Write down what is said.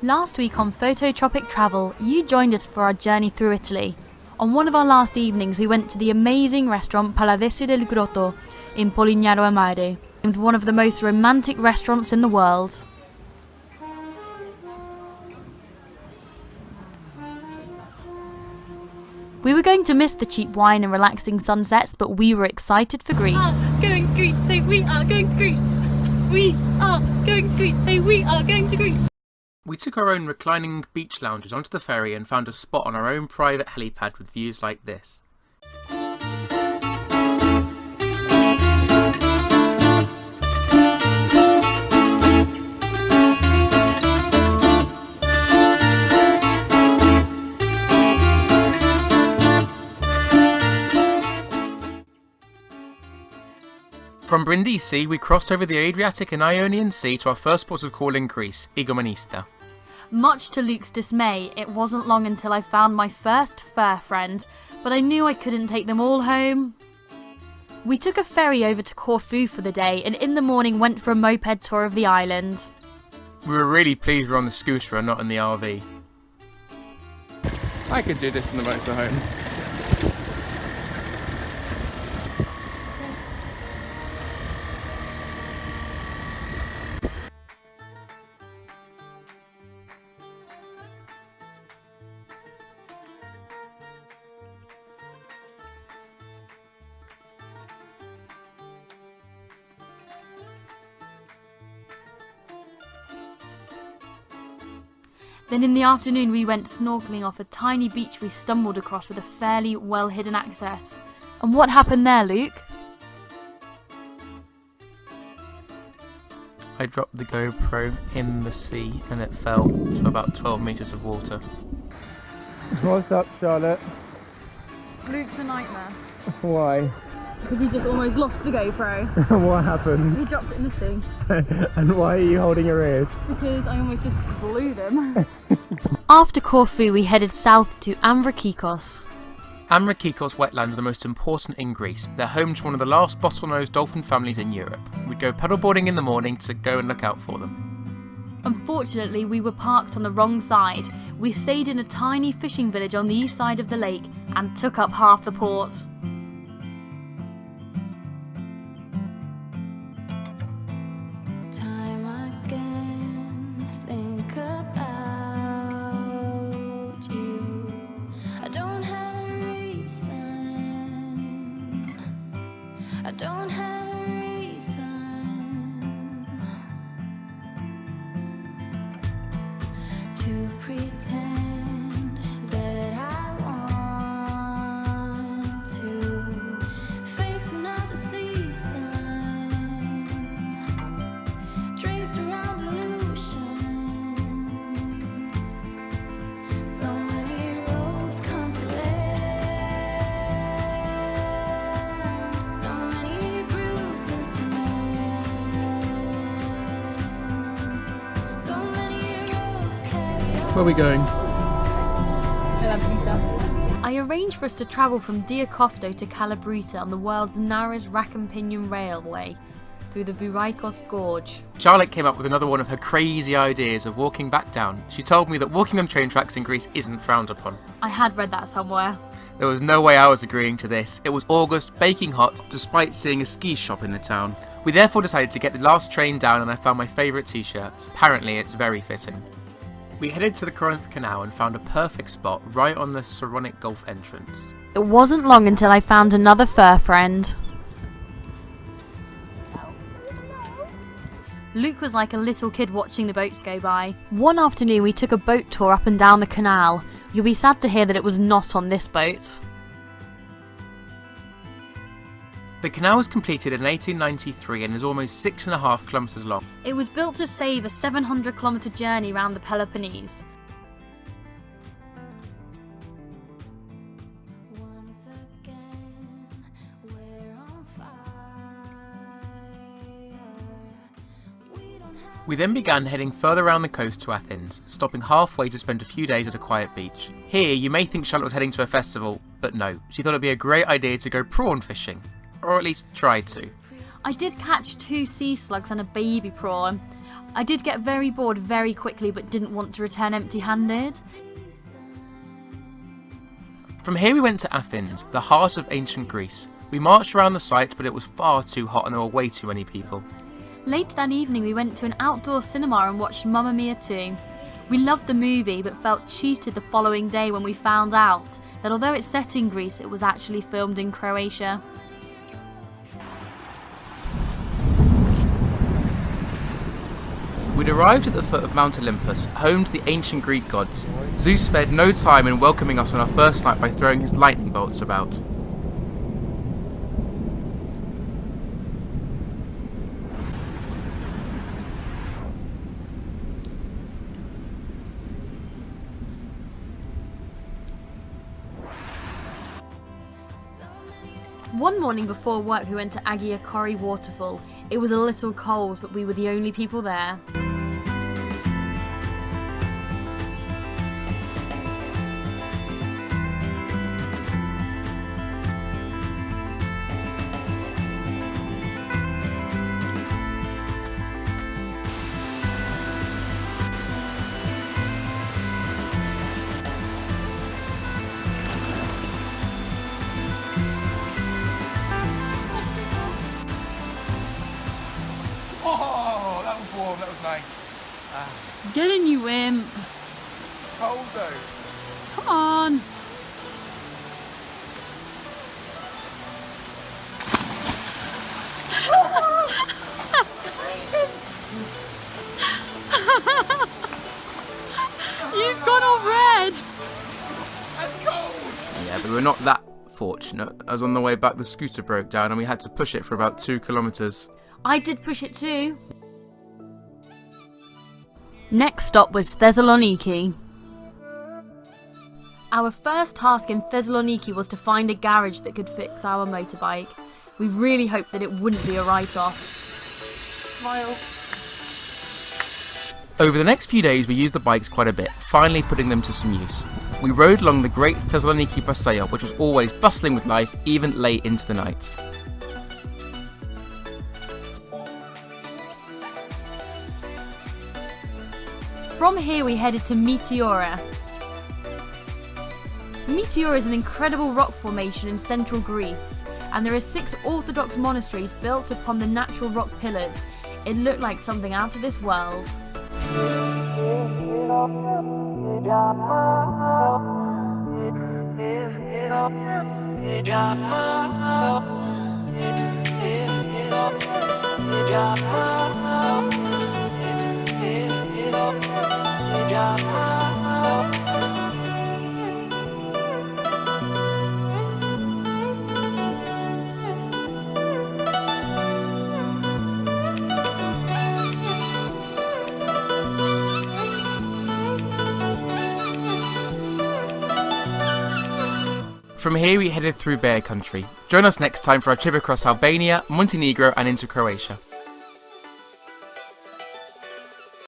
Last week on PhotoTropic Travel, you joined us for our journey through Italy. On one of our last evenings, we went to the amazing restaurant Paladese del Grotto in Polignano a Mare, named one of the most romantic restaurants in the world. We were going to miss the cheap wine and relaxing sunsets, but we were excited for Greece. Going to Greece, say we are going to Greece. We are going to Greece, say we are going to Greece. We took our own reclining beach lounges onto the ferry and found a spot on our own private helipad with views like this. From Brindisi, we crossed over the Adriatic and Ionian Sea to our first port of call in Greece, Igoumenista. Much to Luke's dismay, it wasn't long until I found my first fur friend, but I knew I couldn't take them all home. We took a ferry over to Corfu for the day and in the morning went for a moped tour of the island. We were really pleased we were on the scooter and not in the RV. I could do this in the motorhome. Then in the afternoon we went snorkeling off a tiny beach we stumbled across with a fairly well-hidden access. And what happened there, Luke? I dropped the GoPro in the sea and it fell to about 12 metres of water. What's up, Charlotte? Luke's a nightmare. Why? Because he just almost lost the GoPro. What happened? He dropped it in the sea. And why are you holding your ears? Because I almost just blew them. After Corfu we headed south to Amvrakikos. Amvrakikos wetlands are the most important in Greece. They're home to one of the last bottlenose dolphin families in Europe. We'd go paddleboarding in the morning to go and look out for them. Unfortunately, we were parked on the wrong side. We stayed in a tiny fishing village on the east side of the lake and took up half the port. I don't have a reason to pretend that I want to face another season draped around illusions. So many roads come to Where are we going? I arranged for us to travel from Diakofto to Calabrita on the world's narrowest rack and pinion railway through the Viraikos Gorge. Charlotte came up with another one of her crazy ideas of walking back down. She told me that walking on train tracks in Greece isn't frowned upon. I had read that somewhere. There was no way I was agreeing to this. It was August, baking hot, despite seeing a ski shop in the town. We therefore decided to get the last train down and I found my favourite t-shirt. Apparently it's very fitting. We headed to the Corinth Canal and found a perfect spot right on the Saronic Gulf entrance. It wasn't long until I found another fur friend. Luke was like a little kid watching the boats go by. One afternoon we took a boat tour up and down the canal. You'll be sad to hear that it was not on this boat. The canal was completed in 1893 and is almost 6.5 kilometres long. It was built to save a 700-kilometre journey around the Peloponnese. We then began heading further around the coast to Athens, stopping halfway to spend a few days at a quiet beach. Here, you may think Charlotte was heading to a festival, but no, she thought it'd be a great idea to go prawn fishing. Or at least try to. I did catch 2 sea slugs and a baby prawn. I did get very bored very quickly but didn't want to return empty-handed. From here we went to Athens, the heart of ancient Greece. We marched around the site, but it was far too hot and there were way too many people. Later that evening we went to an outdoor cinema and watched Mamma Mia 2. We loved the movie but felt cheated the following day when we found out that although it's set in Greece, it was actually filmed in Croatia. We'd arrived at the foot of Mount Olympus, home to the ancient Greek gods. Zeus spared no time in welcoming us on our first night by throwing his lightning bolts about. One morning before work we went to Agiakori waterfall. It was a little cold but we were the only people there. Oh, that was warm, that was nice. Get in, you wimp. Cold though. Come on. You've gone all red. That's cold! Yeah, but we were not that fortunate. As on the way back the scooter broke down and we had to push it for about 2 kilometres. I did push it too. Next stop was Thessaloniki. Our first task in Thessaloniki was to find a garage that could fix our motorbike. We really hoped that it wouldn't be a write-off. Smile. Over the next few days we used the bikes quite a bit, finally putting them to some use. We rode along the Great Thessaloniki Paseo, which was always bustling with life, even late into the night. From here we headed to Meteora. Meteora is an incredible rock formation in central Greece, and there are 6 Orthodox monasteries built upon the natural rock pillars. It looked like something out of this world. From here we headed through Bear Country. Join us next time for our trip across Albania, Montenegro and into Croatia.